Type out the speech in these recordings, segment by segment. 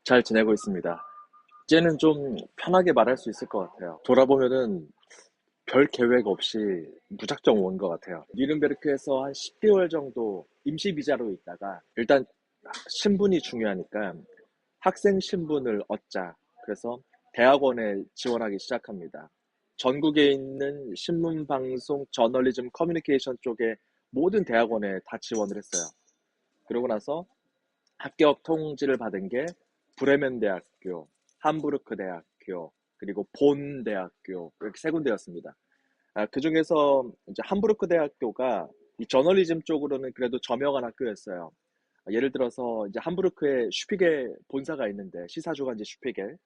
잘 지내고 있습니다. 이제는 좀 편하게 말할 수 있을 것 같아요. 돌아보면은 별 계획 없이 무작정 온 것 같아요. 뉘른베르크에서 한 10개월 정도 임시 비자로 있다가 일단 신분이 중요하니까 학생 신분을 얻자. 그래서 대학원에 지원하기 시작합니다. 전국에 있는 신문, 방송, 저널리즘, 커뮤니케이션 쪽에 모든 대학원에 다 지원을 했어요. 그러고 나서 합격 통지를 받은 게 브레멘 대학교, 함부르크 대학교, 그리고 본 대학교 이렇게 세 군데였습니다. 그 중에서 이제 함부르크 대학교가 이 저널리즘 쪽으로는 그래도 저명한 학교였어요. 예를 들어서 이제 함부르크에 슈피겔 본사가 있는데 시사주간지 슈피겔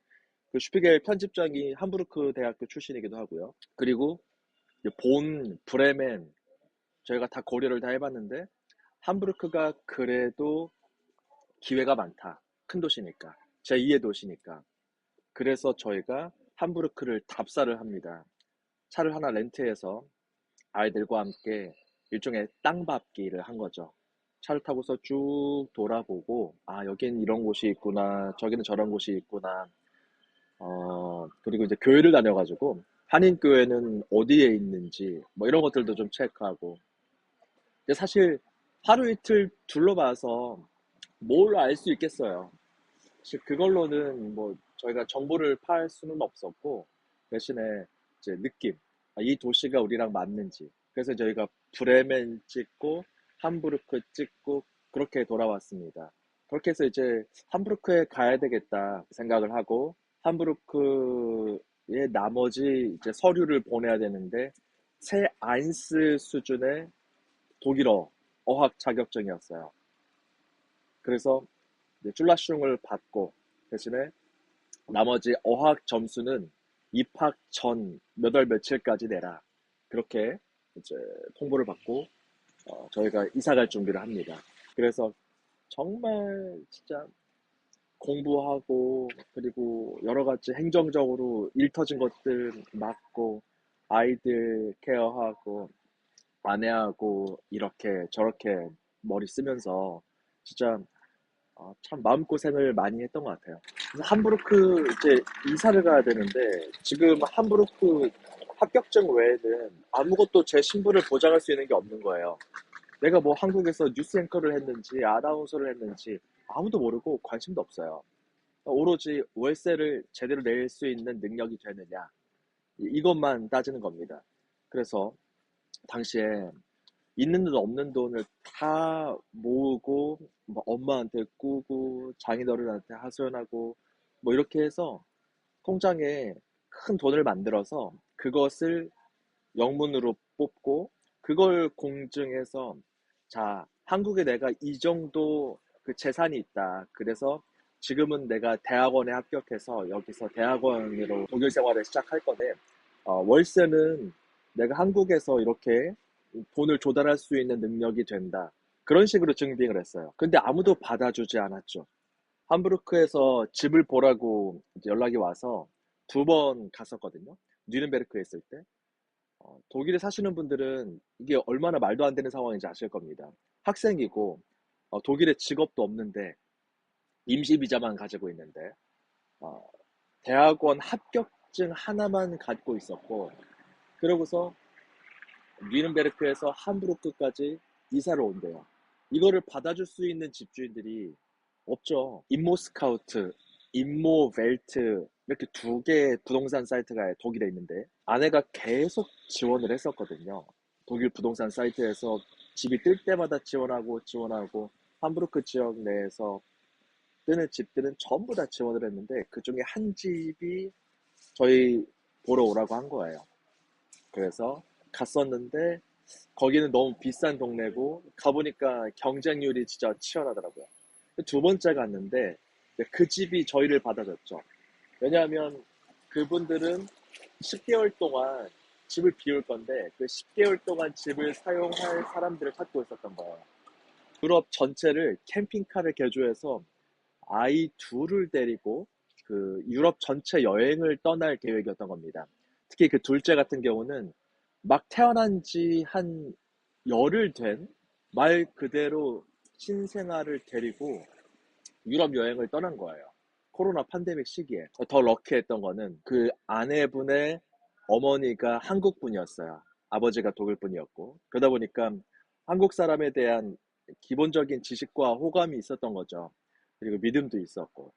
그 슈피겔 편집장이 함부르크 대학교 출신이기도 하고요. 그리고 이제 본, 브레멘 저희가 다 고려를 다 해봤는데 함부르크가 그래도 기회가 많다. 큰 도시니까. 제2의 도시니까. 그래서 저희가 함부르크를 답사를 합니다. 차를 하나 렌트해서 아이들과 함께 일종의 땅밟기를 한 거죠. 차를 타고서 쭉 돌아보고, 아, 여긴 이런 곳이 있구나, 저기는 저런 곳이 있구나. 그리고 이제 교회를 다녀가지고, 한인교회는 어디에 있는지, 뭐 이런 것들도 좀 체크하고. 근데 사실 하루 이틀 둘러봐서 뭘 알 수 있겠어요. 사실 그걸로는 뭐 저희가 정보를 파할 수는 없었고 대신에 이제 느낌, 이 도시가 우리랑 맞는지. 그래서 저희가 브레멘 찍고 함부르크 찍고 그렇게 돌아왔습니다. 그렇게 해서 이제 함부르크에 가야 되겠다 생각을 하고 함부르크의 나머지 이제 서류를 보내야 되는데 새 안스 수준의 독일어 어학 자격증이었어요. 그래서 이제 쭌라숑을 받고 대신에 나머지 어학 점수는 입학 전 몇 월 며칠까지 내라. 그렇게 이제 통보를 받고 저희가 이사 갈 준비를 합니다. 그래서 정말 진짜 공부하고 그리고 여러 가지 행정적으로 일 터진 것들 맡고 아이들 케어하고 아내하고 이렇게 저렇게 머리 쓰면서 진짜 참 마음고생을 많이 했던 것 같아요. 그래서 함부르크 이제 이사를 가야 되는데 지금 함부르크 합격증 외에는 아무것도 제 신분을 보장할 수 있는 게 없는 거예요. 내가 뭐 한국에서 뉴스 앵커를 했는지 아나운서를 했는지 아무도 모르고 관심도 없어요. 오로지 월세를 제대로 낼 수 있는 능력이 되느냐 이것만 따지는 겁니다. 그래서 당시에 있는 돈 없는 돈을 다 모으고 뭐 엄마한테 꾸고 장인어른한테 하소연하고 뭐 이렇게 해서 통장에 큰 돈을 만들어서 그것을 영문으로 뽑고 그걸 공증해서 자 한국에 내가 이 정도 그 재산이 있다. 그래서 지금은 내가 대학원에 합격해서 여기서 대학원으로 독일 생활을 시작할 건데 월세는 내가 한국에서 이렇게 돈을 조달할 수 있는 능력이 된다. 그런 식으로 증빙을 했어요. 근데 아무도 받아주지 않았죠. 함부르크에서 집을 보라고 이제 연락이 와서 두 번 갔었거든요. 뉘른베르크에 있을 때. 독일에 사시는 분들은 이게 얼마나 말도 안 되는 상황인지 아실 겁니다. 학생이고 독일에 직업도 없는데 임시 비자만 가지고 있는데 어, 대학원 합격증 하나만 갖고 있었고 그러고서 뉘른베르크에서 함부르크까지 이사를 온대요. 이거를 받아줄 수 있는 집주인들이 없죠. 인모스카우트, 인모벨트 이렇게 두 개의 부동산 사이트가 독일에 있는데 아내가 계속 지원을 했었거든요. 독일 부동산 사이트에서 집이 뜰 때마다 지원하고 함부르크 지역 내에서 뜨는 집들은 전부 다 지원을 했는데 그 중에 한 집이 저희 보러 오라고 한 거예요. 그래서 갔었는데 거기는 너무 비싼 동네고 가보니까 경쟁률이 진짜 치열하더라고요. 두 번째 갔는데 그 집이 저희를 받아줬죠. 왜냐하면 그분들은 10개월 동안 집을 비울 건데 그 10개월 동안 집을 사용할 사람들을 찾고 있었던 거예요. 유럽 전체를 캠핑카를 개조해서 아이 둘을 데리고 그 유럽 전체 여행을 떠날 계획이었던 겁니다. 특히 그 둘째 같은 경우는 막 태어난 지 한 열흘 된 말 그대로 신생아를 데리고 유럽 여행을 떠난 거예요. 코로나 팬데믹 시기에. 더 럭키했던 거는 그 아내분의 어머니가 한국 분이었어요. 아버지가 독일 분이었고. 그러다 보니까 한국 사람에 대한 기본적인 지식과 호감이 있었던 거죠. 그리고 믿음도 있었고.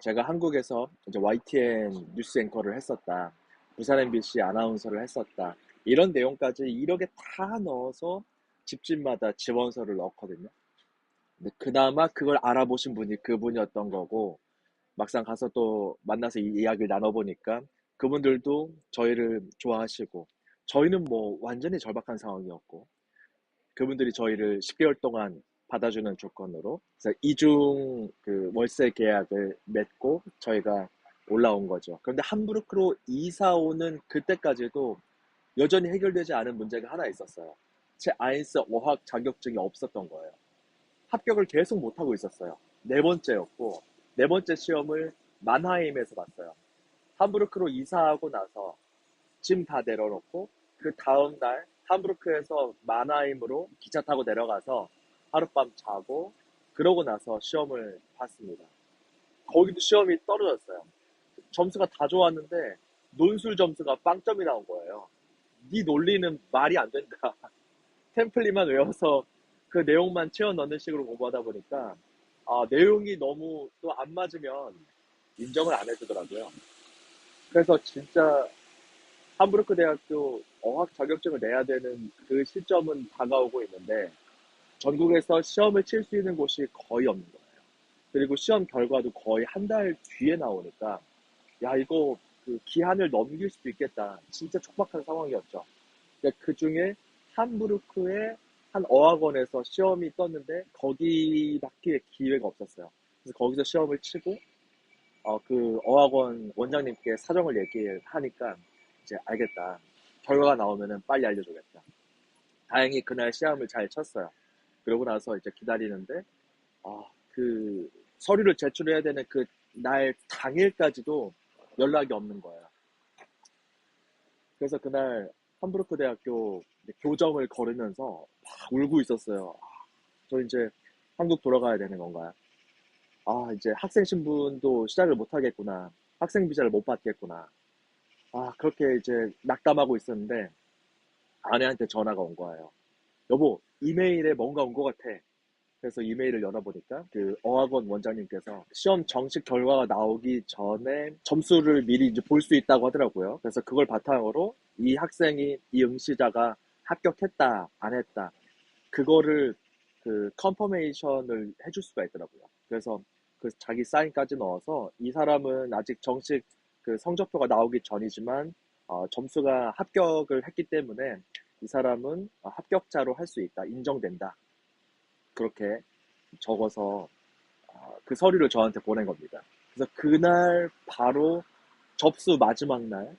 제가 한국에서 이제 YTN 뉴스 앵커를 했었다. 부산 MBC 아나운서를 했었다. 이런 내용까지 이렇게 다 넣어서 집집마다 지원서를 넣었거든요. 근데 그나마 그걸 알아보신 분이 그분이었던 거고, 막상 가서 또 만나서 이 이야기를 나눠보니까 그분들도 저희를 좋아하시고, 저희는 뭐 완전히 절박한 상황이었고, 그분들이 저희를 10개월 동안 받아주는 조건으로, 그래서 이중 그 월세 계약을 맺고 저희가 올라온 거죠. 그런데 함부르크로 이사 오는 그때까지도 여전히 해결되지 않은 문제가 하나 있었어요. 제 아인스 어학 자격증이 없었던 거예요. 합격을 계속 못하고 있었어요. 네 번째였고, 네 번째 시험을 만하임에서 봤어요. 함부르크로 이사하고 나서 짐 다 내려놓고, 그 다음날 함부르크에서 만하임으로 기차 타고 내려가서 하룻밤 자고, 그러고 나서 시험을 봤습니다. 거기도 시험이 떨어졌어요. 점수가 다 좋았는데, 논술 점수가 빵점이 나온 거예요. 네 논리는 말이 안 된다. 템플릿만 외워서 그 내용만 채워 넣는 식으로 공부하다 보니까 내용이 너무 또 안 맞으면 인정을 안 해주더라고요. 그래서 진짜 함부르크 대학교 어학 자격증을 내야 되는 그 시점은 다가오고 있는데 전국에서 시험을 칠 수 있는 곳이 거의 없는 거예요. 그리고 시험 결과도 거의 한 달 뒤에 나오니까 야 이거 그 기한을 넘길 수도 있겠다. 진짜 촉박한 상황이었죠. 그 중에 함부르크의 한 어학원에서 시험이 떴는데 거기밖에 기회가 없었어요. 그래서 거기서 시험을 치고 그 어학원 원장님께 사정을 얘기하니까 이제 알겠다. 결과가 나오면은 빨리 알려주겠다. 다행히 그날 시험을 잘 쳤어요. 그러고 나서 이제 기다리는데 그 서류를 제출해야 되는 그 날 당일까지도 연락이 없는 거예요. 그래서 그날 함부르크 대학교 교정을 걸으면서 막 울고 있었어요. 저 이제 한국 돌아가야 되는 건가요? 이제 학생 신분도 시작을 못 하겠구나. 학생 비자를 못 받겠구나. 그렇게 이제 낙담하고 있었는데 아내한테 전화가 온 거예요. 여보, 이메일에 뭔가 온 것 같아. 그래서 이메일을 열어보니까 그 어학원 원장님께서 시험 정식 결과가 나오기 전에 점수를 미리 이제 볼 수 있다고 하더라고요. 그래서 그걸 바탕으로 이 학생이 이 응시자가 합격했다, 안 했다. 그거를 그 컨퍼메이션을 해줄 수가 있더라고요. 그래서 그 자기 사인까지 넣어서 이 사람은 아직 정식 그 성적표가 나오기 전이지만 점수가 합격을 했기 때문에 이 사람은 합격자로 할 수 있다, 인정된다. 그렇게 적어서 그 서류를 저한테 보낸 겁니다. 그래서 그날 바로 접수 마지막 날에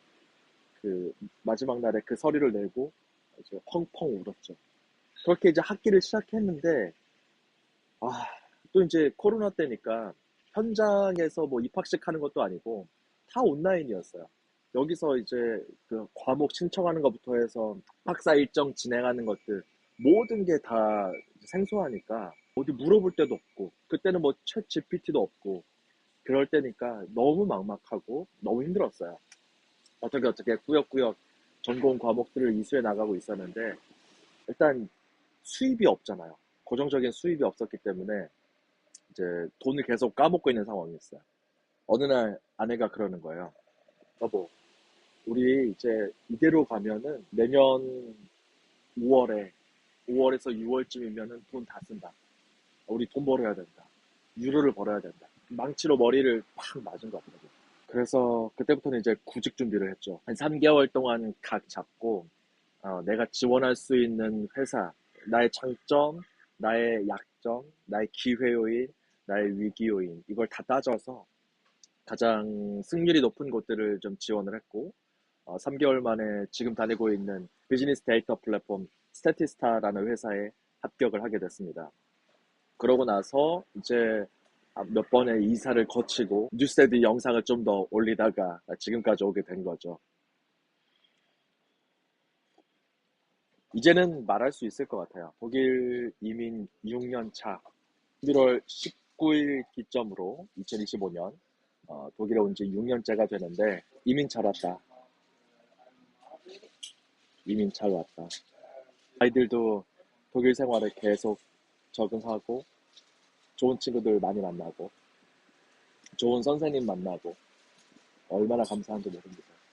그 서류를 내고 이제 펑펑 울었죠. 그렇게 이제 학기를 시작했는데 아, 또 이제 코로나 때니까 현장에서 뭐 입학식 하는 것도 아니고 다 온라인이었어요. 여기서 이제 그 과목 신청하는 것부터 해서 학사 일정 진행하는 것들 모든 게 다 생소하니까 어디 물어볼 데도 없고 그때는 뭐 챗 GPT도 없고 그럴 때니까 너무 막막하고 너무 힘들었어요. 어떻게 꾸역꾸역 전공 과목들을 이수해 나가고 있었는데 일단 수입이 없잖아요. 고정적인 수입이 없었기 때문에 이제 돈을 계속 까먹고 있는 상황이었어요. 어느 날 아내가 그러는 거예요. 여보, 우리 이제 이대로 가면은 내년 5월에서 6월쯤이면은 돈 다 쓴다. 우리 돈 벌어야 된다. 유로를 벌어야 된다. 망치로 머리를 팍 맞은 것 같더라고요. 그래서 그때부터는 이제 구직 준비를 했죠. 한 3개월 동안 각 잡고 내가 지원할 수 있는 회사, 나의 장점, 나의 약점, 나의 기회 요인, 나의 위기 요인 이걸 다 따져서 가장 승률이 높은 곳들을 좀 지원을 했고 3개월 만에 지금 다니고 있는 비즈니스 데이터 플랫폼 스태티스타라는 회사에 합격을 하게 됐습니다. 그러고 나서 이제 몇 번의 이사를 거치고 뉴스레드 영상을 좀 더 올리다가 지금까지 오게 된 거죠. 이제는 말할 수 있을 것 같아요. 독일 이민 6년 차 11월 19일 기점으로 2025년 독일에 온 지 6년째가 되는데 이민 잘 왔다. 이민 잘 왔다. 아이들도 독일 생활에 계속 적응하고 좋은 친구들 많이 만나고 좋은 선생님 만나고 얼마나 감사한지 모릅니다.